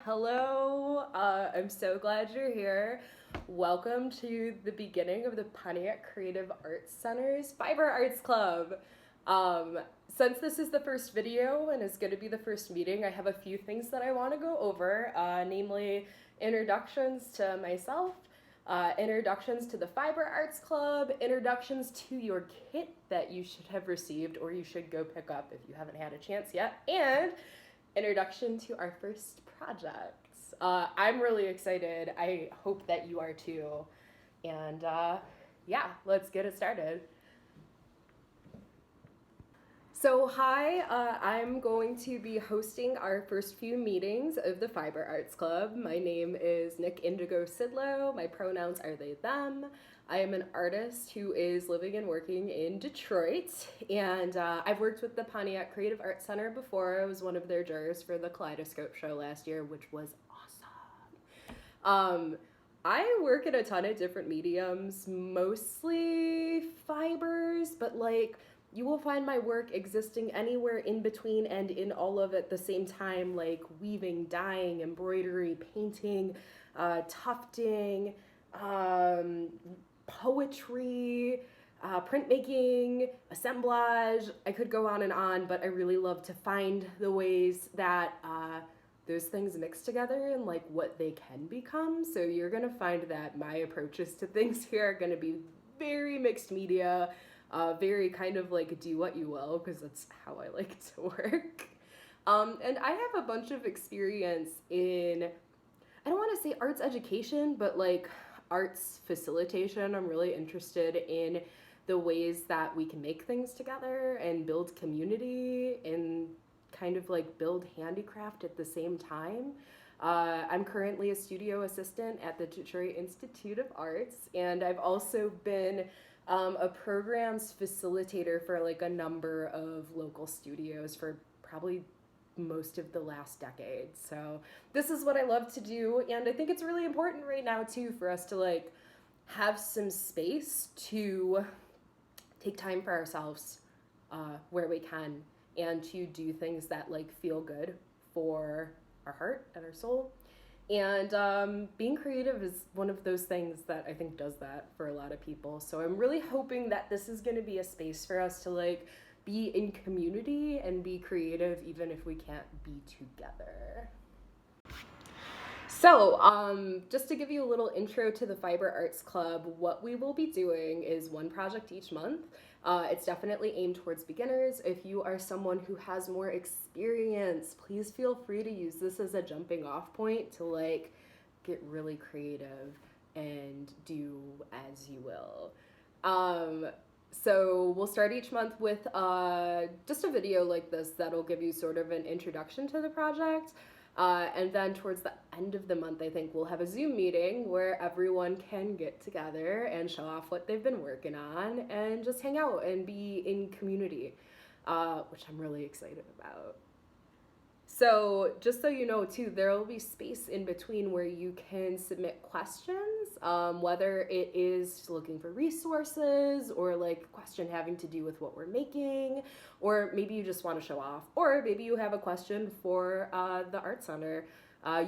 Hello, I'm so glad you're here. Welcome to the beginning of the Pontiac Creative Arts Center's Fiber Arts Club. Since this is the first video and is going to be the first meeting, I have a few things that I want to go over, namely introductions to myself, introductions to the Fiber Arts Club, introductions to your kit that you should have received or you should go pick up if you haven't had a chance yet, and introduction to our first projects. I'm really excited. I hope that you are too. And yeah, let's get it started. So hi, I'm going to be hosting our first few meetings of the Fiber Arts Club. My name is Indigo Szydlo. My pronouns are they, them. I am an artist who is living and working in Detroit, and I've worked with the Pontiac Creative Arts Center before. I was one of their jurors for the Kaleidoscope show last year, which was awesome. I work in a ton of different mediums, mostly fibers, but like you will find my work existing anywhere in between and in all of it at the same time, like weaving, dyeing, embroidery, painting, tufting, poetry, printmaking, assemblage. I could go on and on, but I really love to find the ways that those things mix together and like what they can become. So you're gonna find that my approaches to things here are gonna be very mixed media, very kind of like do what you will, because that's how I like to work. And I have a bunch of experience in, I don't want to say arts education, but like arts facilitation. I'm really interested in the ways that we can make things together and build community and kind of like build handicraft at the same time. I'm currently a studio assistant at the Detroit Institute of Arts, and I've also been a programs facilitator for like a number of local studios for probably most of the last decade. So this is what I love to do, and I think it's really important right now too for us to like have some space to take time for ourselves where we can, and to do things that like feel good for our heart and our soul. And being creative is one of those things that I think does that for a lot of people. So I'm really hoping that this is going to be a space for us to like be in community and be creative even if we can't be together. So just to give you a little intro to the Fiber Arts Club, what we will be doing is one project each month. It's definitely aimed towards beginners. If you are someone who has more experience, please feel free to use this as a jumping off point to like get really creative and do as you will. So we'll start each month with just a video like this that'll give you sort of an introduction to the project. And then towards the end of the month, I think we'll have a Zoom meeting where everyone can get together and show off what they've been working on and just hang out and be in community, which I'm really excited about. So just so you know too, there will be space in between where you can submit questions, whether it is looking for resources or like a question having to do with what we're making, or maybe you just want to show off, or maybe you have a question for the Art Center.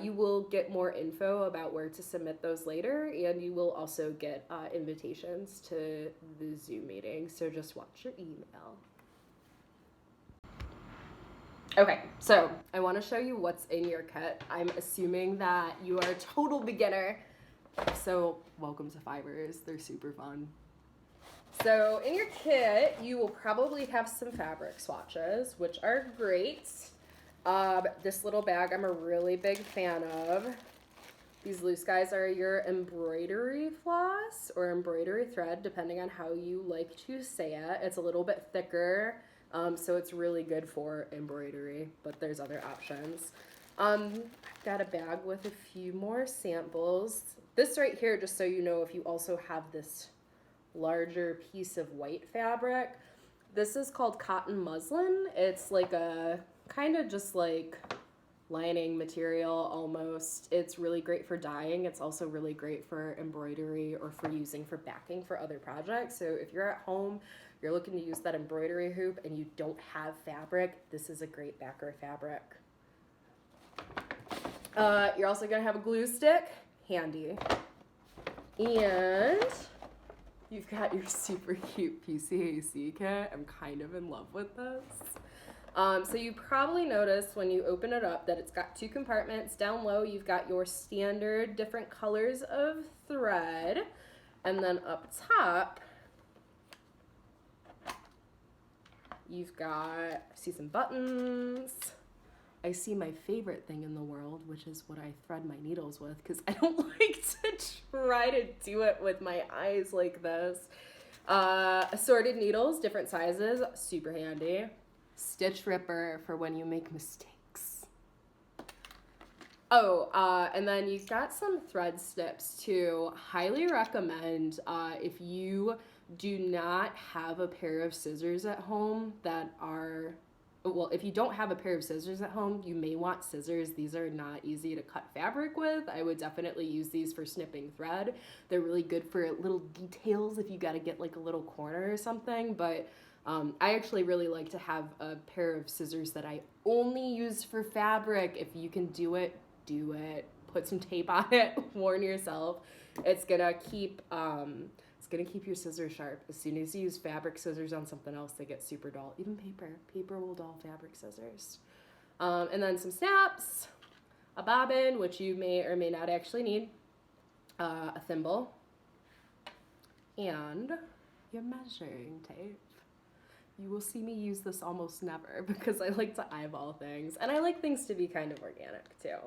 You will get more info about where to submit those later, and you will also get invitations to the Zoom meeting, so just watch your email. Okay, so I want to show you what's in your kit. I'm assuming that you are a total beginner, so welcome to Fibers. They're super fun. So in your kit, you will probably have some fabric swatches, which are great. This little bag I'm a really big fan of. These loose guys are your embroidery floss or embroidery thread, depending on how you like to say it. It's a little bit thicker. So it's really good for embroidery, but there's other options. I've got a bag with a few more samples. This right here, just so you know, if you also have this larger piece of white fabric, this is called cotton muslin. It's like a kind of just like lining material almost. It's really great for dyeing. It's also really great for embroidery or for using for backing for other projects. So if you're at home, you're looking to use that embroidery hoop and you don't have fabric, this is a great backer fabric. You're also gonna have a glue stick handy. And you've got your super cute PCAC kit. I'm kind of in love with this. So you probably noticed when you open it up that it's got 2 compartments. Down low, you've got your standard different colors of thread. And then up top, you've got, I see some buttons. I see my favorite thing in the world, which is what I thread my needles with, because I don't like to try to do it with my eyes like this. Assorted needles, different sizes, super handy. Stitch ripper for when you make mistakes. Oh, and then you've got some thread snips too. Highly recommend if you do not have a pair of scissors at home that are, well, if you don't have a pair of scissors at home, you may want scissors. These are not easy to cut fabric with. I would definitely use these for snipping thread. They're really good for little details if you got to get like a little corner or something, but I actually really like to have a pair of scissors that I only use for fabric. If you can do it, do it. Put some tape on it, warn yourself. It's gonna keep your scissors sharp. As soon as you use fabric scissors on something else, they get super dull. Even paper will dull fabric scissors. And then some snaps, a bobbin, which you may or may not actually need, a thimble, and your measuring tape. You will see me use this almost never because I like to eyeball things, and I like things to be kind of organic too.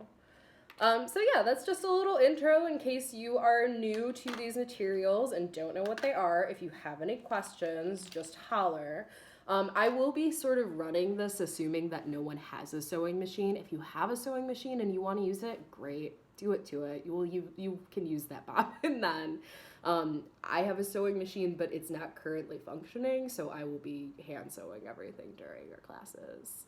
So yeah, that's just a little intro in case you are new to these materials and don't know what they are. If you have any questions, just holler. I will be sort of running this assuming that no one has a sewing machine. If you have a sewing machine and you want to use it, great, do it to it. You can use that bobbin then. I have a sewing machine, but it's not currently functioning, so I will be hand sewing everything during our classes.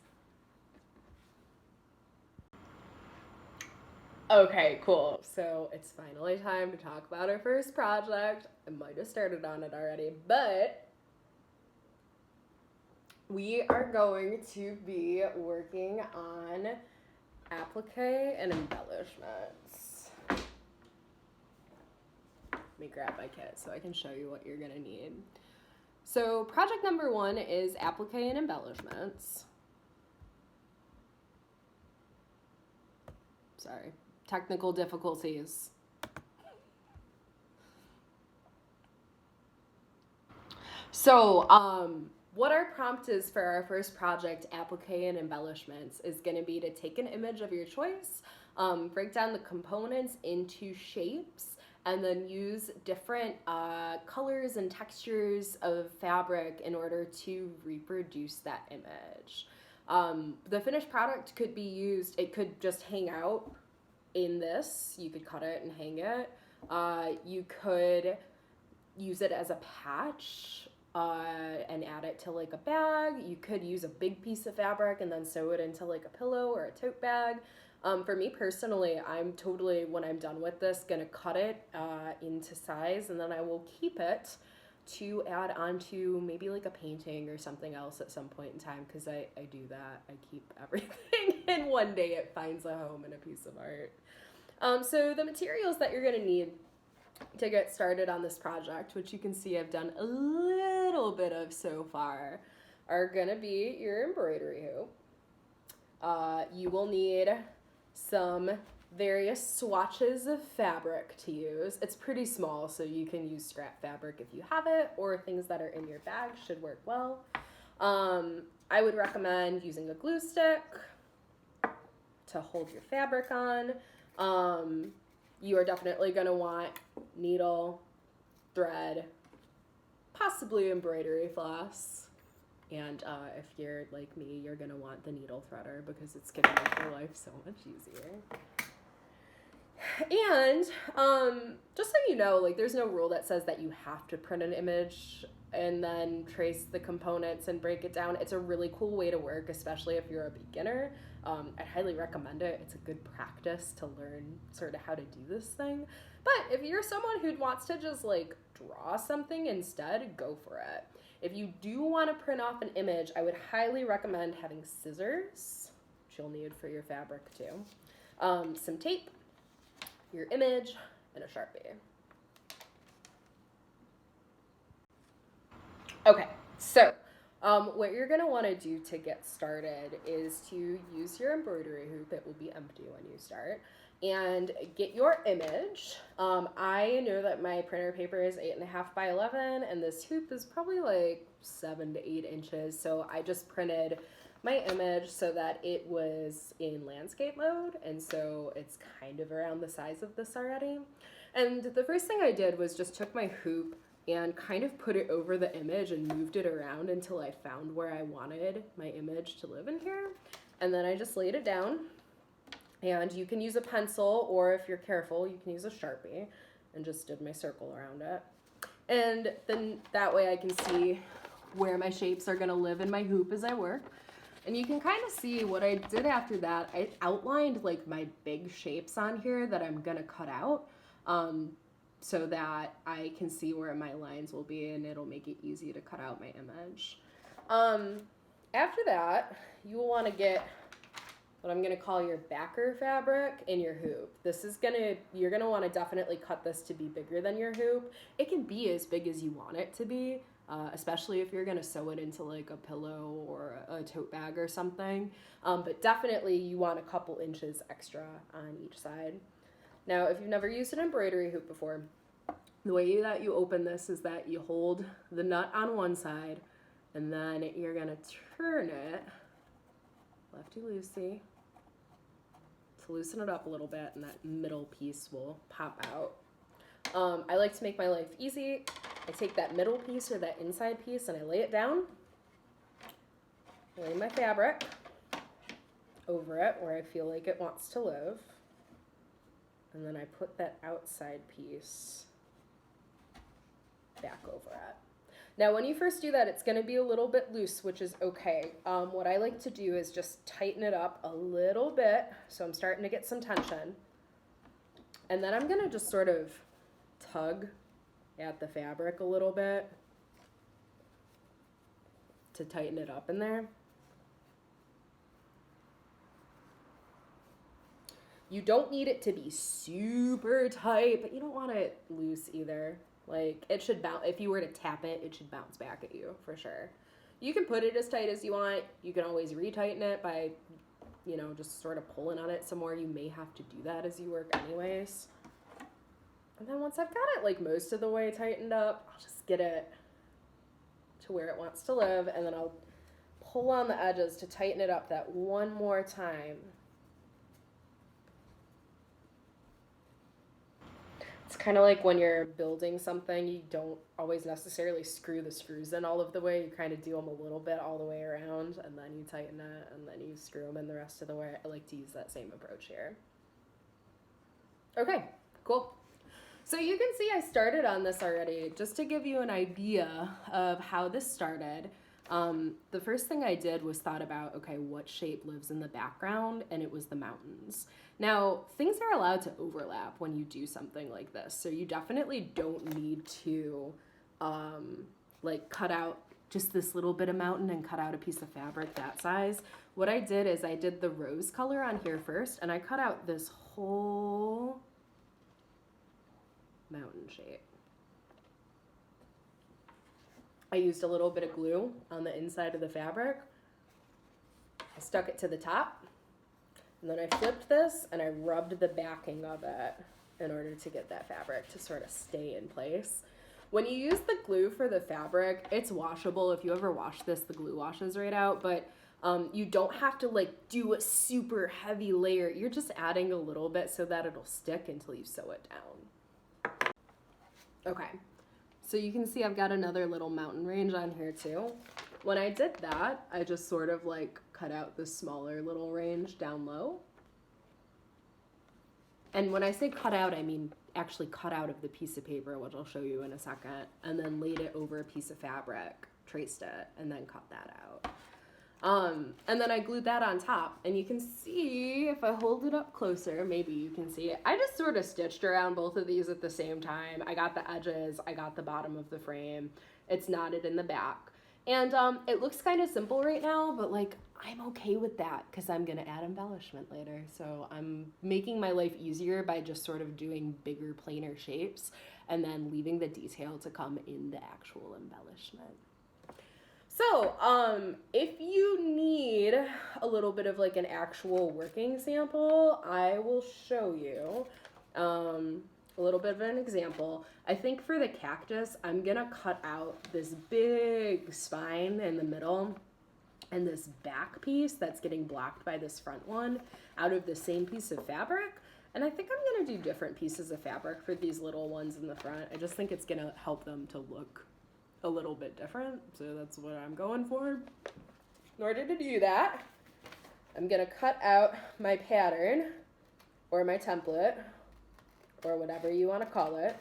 Okay, cool. So it's finally time to talk about our first project. I might have started on it already, but we are going to be working on applique and embellishments. Let me grab my kit so I can show you what you're gonna need. So project number 1 is applique and embellishments. Sorry, technical difficulties. So what our prompt is for our first project, applique and embellishments, is gonna be to take an image of your choice, break down the components into shapes, and then use different colors and textures of fabric in order to reproduce that image. The finished product could be used, it could just hang out in this. You could cut it and hang it. You could use it as a patch and add it to like a bag. You could use a big piece of fabric and then sew it into like a pillow or a tote bag. For me personally, I'm totally, when I'm done with this, gonna cut it into size, and then I will keep it to add onto maybe like a painting or something else at some point in time, because I do that. I keep everything and one day it finds a home in a piece of art. So the materials that you're gonna need to get started on this project, which you can see I've done a little bit of so far, are gonna be your embroidery hoop. You will need some various swatches of fabric to use. It's pretty small, so you can use scrap fabric if you have it, or things that are in your bag should work well. I would recommend using a glue stick to hold your fabric on. You are definitely going to want needle, thread, possibly embroidery floss. And if you're like me, you're going to want the needle threader because it's going to make your life so much easier. And just so you know, like, there's no rule that says that you have to print an image and then trace the components and break it down. It's a really cool way to work, especially if you're a beginner. I highly recommend it. It's a good practice to learn sort of how to do this thing. But if you're someone who wants to just like draw something instead, go for it. If you do want to print off an image, I would highly recommend having scissors, which you'll need for your fabric too. some tape, your image, and a Sharpie. Okay, so what you're going to want to do to get started is to use your embroidery hoop. It will be empty when you start. And get your image. I know that my printer paper is 8.5 by 11, and this hoop is probably like 7 to 8 inches. So I just printed my image so that it was in landscape mode, and so it's kind of around the size of this already. And the first thing I did was just took my hoop and kind of put it over the image and moved it around until I found where I wanted my image to live in here. And then I just laid it down. And you can use a pencil, or if you're careful, you can use a Sharpie, and just did my circle around it. And then that way I can see where my shapes are gonna live in my hoop as I work. And you can kind of see what I did after that. I outlined like my big shapes on here that I'm gonna cut out, so that I can see where my lines will be, and it'll make it easy to cut out my image. After that, you will wanna get what I'm gonna call your backer fabric in your hoop. You're gonna wanna definitely cut this to be bigger than your hoop. It can be as big as you want it to be, especially if you're gonna sew it into like a pillow or a tote bag or something. But definitely you want a couple inches extra on each side. Now, if you've never used an embroidery hoop before, the way that you open this is that you hold the nut on one side, and then you're gonna turn it lefty-loosey to loosen it up a little bit, and that middle piece will pop out. I like to make my life easy. I take that middle piece or that inside piece and I lay it down, lay my fabric over it where I feel like it wants to live, and then I put that outside piece back over it. Now, when you first do that, it's going to be a little bit loose, which is okay. What I like to do is just tighten it up a little bit, so I'm starting to get some tension. And then I'm going to just sort of tug at the fabric a little bit to tighten it up in there. You don't need it to be super tight, but you don't want it loose either. Like, it should bounce. If you were to tap it, it should bounce back at you for sure. You can put it as tight as you want. You can always retighten it by, just sort of pulling on it some more. You may have to do that as you work anyways. And then once I've got it like most of the way tightened up, I'll just get it to where it wants to live, and then I'll pull on the edges to tighten it up that one more time. It's kind of like when you're building something, you don't always necessarily screw the screws in all of the way. You kind of do them a little bit all the way around, and then you tighten it, and then you screw them in the rest of the way. I like to use that same approach here. Okay, cool. So you can see I started on this already. Just to give you an idea of how this started, the first thing I did was thought about, okay, what shape lives in the background, and it was the mountains. Now, things are allowed to overlap when you do something like this, so you definitely don't need to cut out just this little bit of mountain and cut out a piece of fabric that size. What I did is I did the rose color on here first, and I cut out this whole mountain shape. I used a little bit of glue on the inside of the fabric. I stuck it to the top, and then I flipped this and I rubbed the backing of it in order to get that fabric to sort of stay in place. When you use the glue for the fabric, it's washable. If you ever wash this, the glue washes right out, but you don't have to do a super heavy layer. You're just adding a little bit so that it'll stick until you sew it down. Okay, so you can see I've got another little mountain range on here too. When I did that, I just sort of cut out this smaller little range down low. And when I say cut out, I mean actually cut out of the piece of paper, which I'll show you in a second, and then laid it over a piece of fabric, traced it, and then cut that out. And then I glued that on top, and you can see, if I hold it up closer, maybe you can see it. I just sort of stitched around both of these at the same time. I got the edges, I got the bottom of the frame. It's knotted in the back. And it looks kind of simple right now, but I'm okay with that because I'm going to add embellishment later. So I'm making my life easier by just sort of doing bigger, plainer shapes and then leaving the detail to come in the actual embellishment. So, if you need a little bit of like an actual working sample, I will show you a little bit of an example. I think for the cactus, I'm gonna cut out this big spine in the middle and this back piece that's getting blocked by this front one out of the same piece of fabric. And I think I'm gonna do different pieces of fabric for these little ones in the front. I just think it's gonna help them to look a little bit different, so that's what I'm going for. In order to do that, I'm gonna cut out my pattern or my template or whatever you want to call it.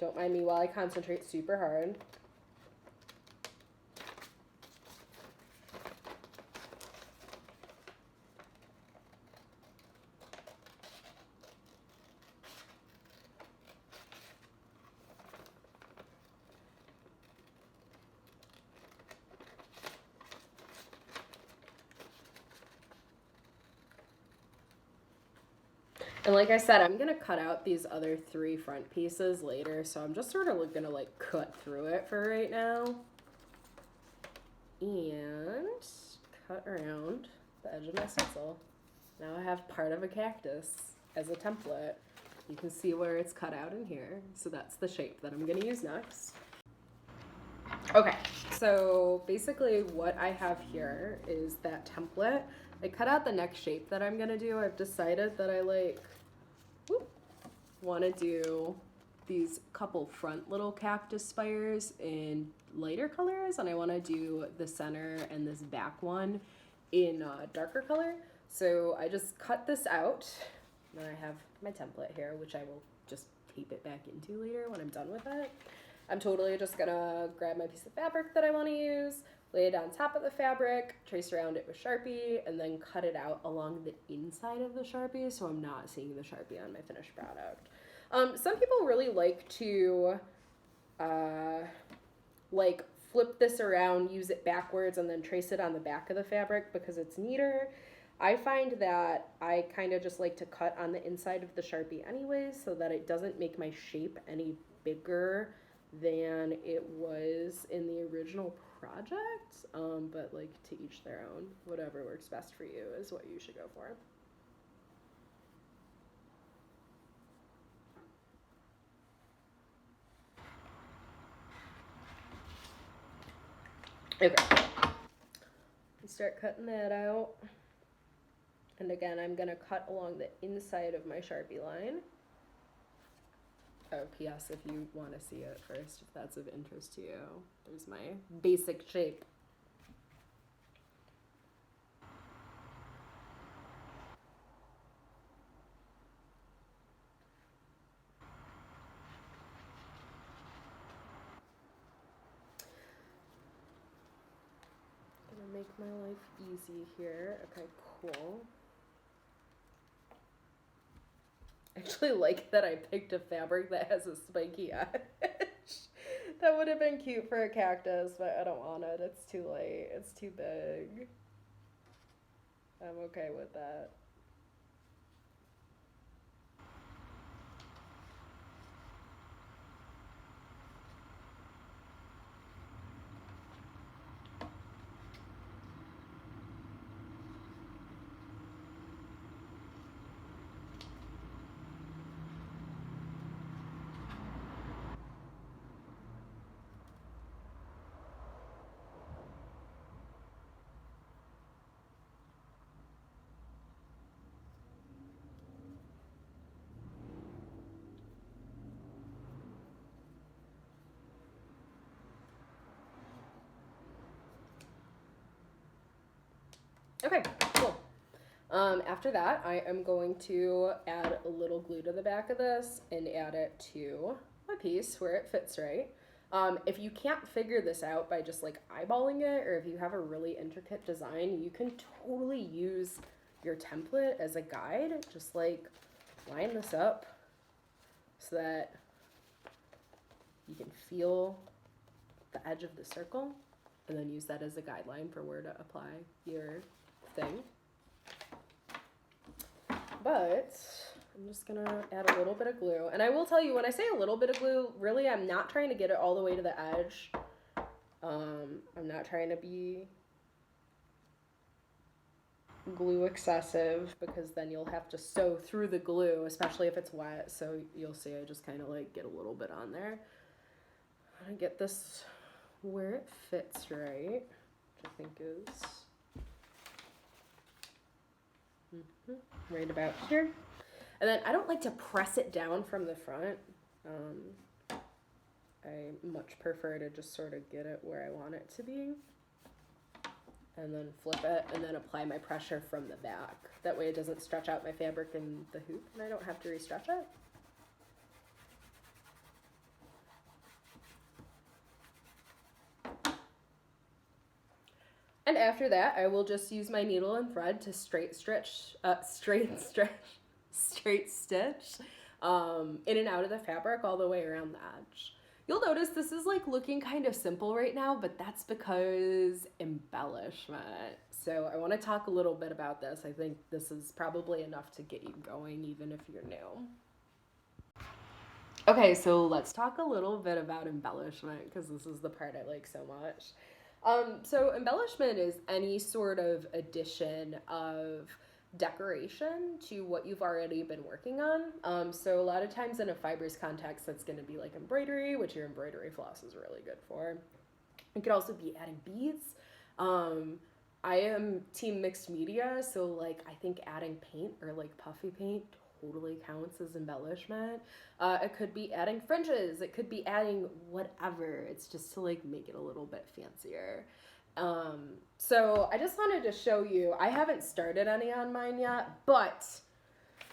Don't mind me while I concentrate super hard. And like I said, I'm gonna cut out these other 3 front pieces later, so I'm just sort of gonna like cut through it for right now. And cut around the edge of my stencil. Now I have part of a cactus as a template. You can see where it's cut out in here. So that's the shape that I'm gonna use next. Okay, so basically what I have here is that template. I cut out the next shape that I'm gonna do. I've decided that I want to do these couple front little cactus spires in lighter colors, and I want to do the center and this back one in darker color. So I just cut this out, and I have my template here, which I will just tape it back into later when I'm done with it. I'm totally just gonna grab my piece of fabric that I want to use, lay it on top of the fabric, trace around it with Sharpie, and then cut it out along the inside of the Sharpie so I'm not seeing the Sharpie on my finished product. Some people really like to like flip this around, use it backwards, and then trace it on the back of the fabric because it's neater. I find that I kind of just like to cut on the inside of the Sharpie anyways so that it doesn't make my shape any bigger than it was in the original project, but like to each their own. Whatever works best for you is what you should go for. Okay, start cutting that out, and again I'm gonna cut along the inside of my Sharpie line. Oh, P.S. if you want to see it first, if that's of interest to you, there's my basic shape. Gonna make my life easy here. Okay, cool. I actually like that I picked a fabric that has a spiky edge. That would have been cute for a cactus, but I don't want it. It's too light. It's too big. I'm okay with that. Okay, cool. After that, I am going to add a little glue to the back of this and add it to my piece where it fits right. If you can't figure this out by just like eyeballing it, or if you have a really intricate design, you can totally use your template as a guide. Just like line this up so that you can feel the edge of the circle and then use that as a guideline for where to apply your thing. But I'm just gonna add a little bit of glue. And I will tell you, when I say a little bit of glue, really I'm not trying to get it all the way to the edge. I'm not trying to be glue excessive, because then you'll have to sew through the glue, especially if it's wet. So you'll see I just kind of like get a little bit on there. I'm gonna get this where it fits right, which I think is right about here. And then I don't like to press it down from the front. I much prefer to just sort of get it where I want it to be. And then flip it and then apply my pressure from the back. That way it doesn't stretch out my fabric in the hoop and I don't have to re-stretch it. And after that, I will just use my needle and thread to straight stitch in and out of the fabric all the way around the edge. You'll notice this is like looking kind of simple right now, but that's because embellishment. So I want to talk a little bit about this. I think this is probably enough to get you going, even if you're new. Okay, so let's talk a little bit about embellishment, because this is the part I like so much. So embellishment is any sort of addition of decoration to what you've already been working on. So a lot of times in a fibers context, that's going to be like embroidery, which your embroidery floss is really good for. It could also be adding beads. I am team mixed media, so like I think adding paint or like puffy paint totally counts as embellishment. It could be adding fringes, it could be adding whatever. It's just to like make it a little bit fancier. So I just wanted to show you, I haven't started any on mine yet, but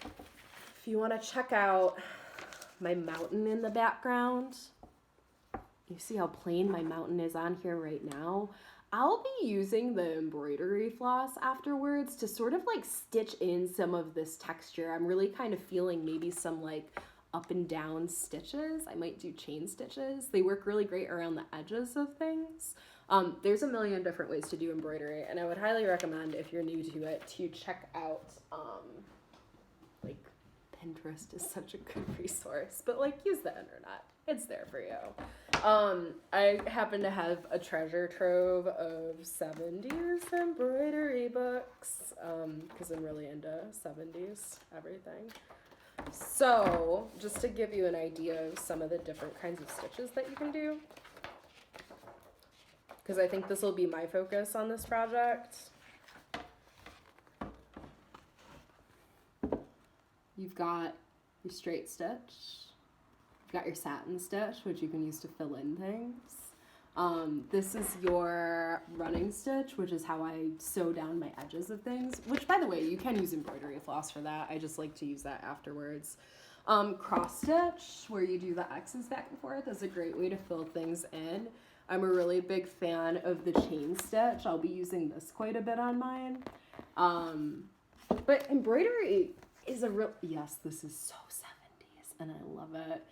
if you want to check out my mountain in the background, you see how plain my mountain is on here right now. I'll be using the embroidery floss afterwards to sort of like stitch in some of this texture. I'm really kind of feeling maybe some like up and down stitches. I might do chain stitches. They work really great around the edges of things. There's a million different ways to do embroidery, and I would highly recommend, if you're new to it, to check out, like, Pinterest is such a good resource, but like use the internet. It's there for you. I happen to have a treasure trove of 70s embroidery books, because I'm really into 70s everything. So just to give you an idea of some of the different kinds of stitches that you can do, because I think this will be my focus on this project. You've got your straight stitch, you've got your satin stitch, which you can use to fill in things. This is your running stitch, which is how I sew down my edges of things, which, by the way, you can use embroidery floss for that. I just like to use that afterwards. Cross stitch, where you do the X's back and forth, is a great way to fill things in. I'm a really big fan of the chain stitch. I'll be using this quite a bit on mine. But embroidery is a real, yes, this is so 70s and I love it.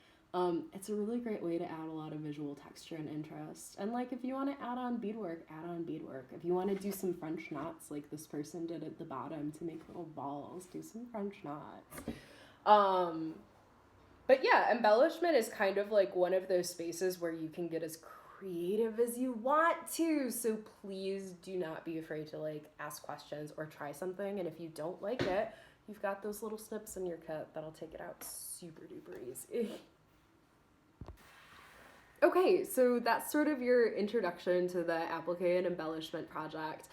It's a really great way to add a lot of visual texture and interest. And like, if you want to add on beadwork, add on beadwork. If you want to do some French knots like this person did at the bottom to make little balls, do some French knots. But yeah, embellishment is kind of like one of those spaces where you can get as creative as you want to. So please do not be afraid to like ask questions or try something. And if you don't like it, you've got those little snips in your kit that'll take it out super duper easy. Okay, so that's sort of your introduction to the applique and embellishment project.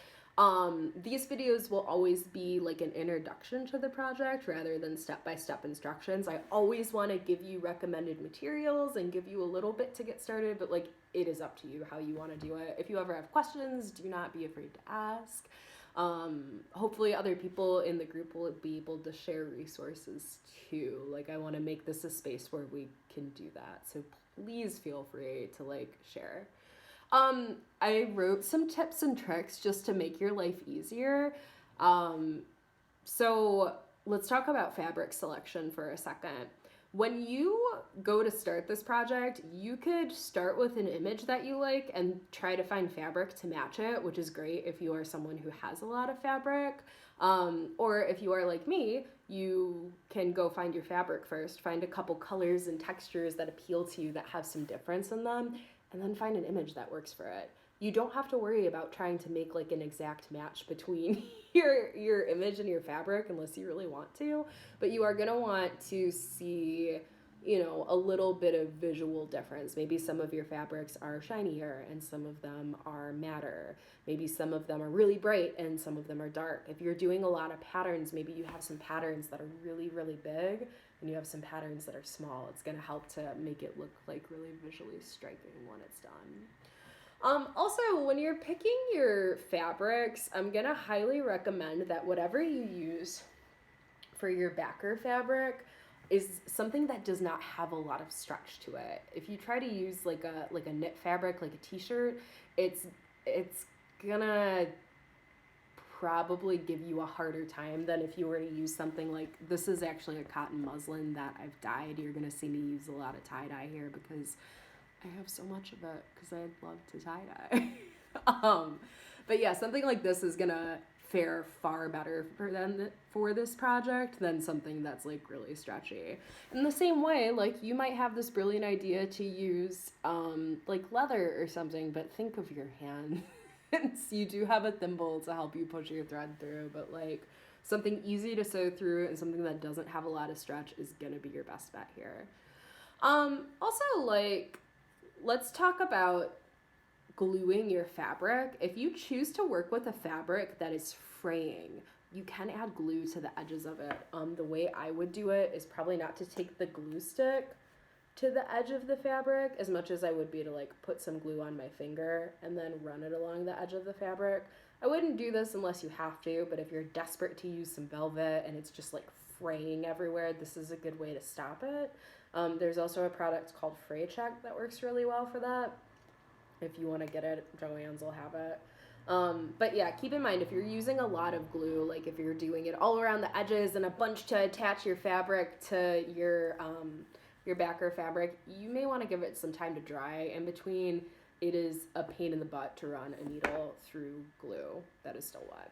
These videos will always be like an introduction to the project rather than step-by-step instructions. I always want to give you recommended materials and give you a little bit to get started, but like it is up to you how you want to do it. If you ever have questions, do not be afraid to ask. Hopefully other people in the group will be able to share resources too. Like, I want to make this a space where we can do that. So please feel free to like share. I wrote some tips and tricks just to make your life easier. So let's talk about fabric selection for a second. when you go to start this project, you could start with an image that you like and try to find fabric to match it, which is great if you are someone who has a lot of fabric. Or if you are like me, you can go find your fabric first, find a couple colors and textures that appeal to you that have some difference in them, and then find an image that works for it. You don't have to worry about trying to make like an exact match between your image and your fabric unless you really want to, but you are going to want to see, you know, a little bit of visual difference. Maybe some of your fabrics are shinier and some of them are matter. Maybe some of them are really bright and some of them are dark. If you're doing a lot of patterns, maybe you have some patterns that are really, really big and you have some patterns that are small. It's going to help to make it look like really visually striking when it's done. Also, when you're picking your fabrics, I'm going to highly recommend that whatever you use for your backer fabric is something that does not have a lot of stretch to it. If you try to use like a knit fabric, like a t-shirt, it's gonna probably give you a harder time than if you were to use something like, this is actually a cotton muslin that I've dyed. You're gonna see me use a lot of tie-dye here because I have so much of it because I love to tie-dye. But yeah, something like this is gonna fare far better for this project than something that's like really stretchy. In the same way, like you might have this brilliant idea to use like leather or something, but think of your hand. You do have a thimble to help you push your thread through, but like something easy to sew through and something that doesn't have a lot of stretch is gonna be your best bet here. Also, like, let's talk about gluing your fabric. If you choose to work with a fabric that is fraying, you can add glue to the edges of it. The way I would do it is probably not to take the glue stick to the edge of the fabric as much as I would be to like put some glue on my finger and then run it along the edge of the fabric. I wouldn't do this unless you have to, but if you're desperate to use some velvet and it's just like fraying everywhere, this is a good way to stop it. There's also a product called Fray Check that works really well for that. If you want to get it, Joann's will have it. But yeah, keep in mind, if you're using a lot of glue, like if you're doing it all around the edges and a bunch to attach your fabric to your backer fabric, you may want to give it some time to dry in between. It is a pain in the butt to run a needle through glue that is still wet.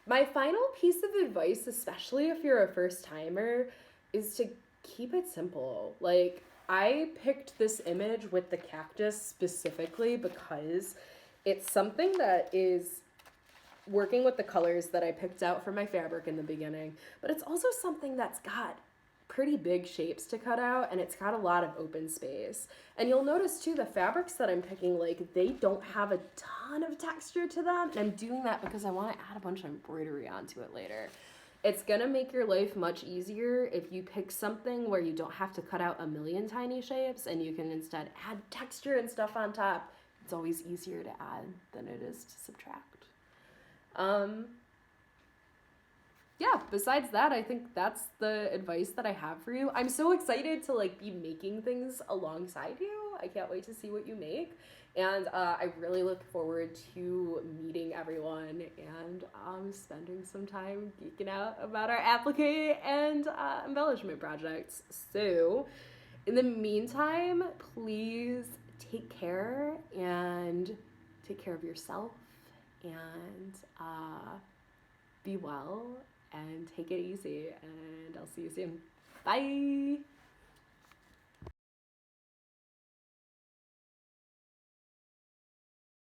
My final piece of advice, especially if you're a first timer, is to keep it simple. Like, I picked this image with the cactus specifically because it's something that is working with the colors that I picked out for my fabric in the beginning, but it's also something that's got pretty big shapes to cut out and it's got a lot of open space. And you'll notice too, the fabrics that I'm picking, like, they don't have a ton of texture to them, and I'm doing that because I want to add a bunch of embroidery onto it later. It's gonna make your life much easier if you pick something where you don't have to cut out a million tiny shapes and you can instead add texture and stuff on top. It's always easier to add than it is to subtract. Yeah, besides that, I think that's the advice that I have for you. I'm so excited to like be making things alongside you. I can't wait to see what you make. And I really look forward to meeting everyone and spending some time geeking out about our applique and embellishment projects. So in the meantime, please take care and take care of yourself and be well and take it easy. And I'll see you soon. Bye.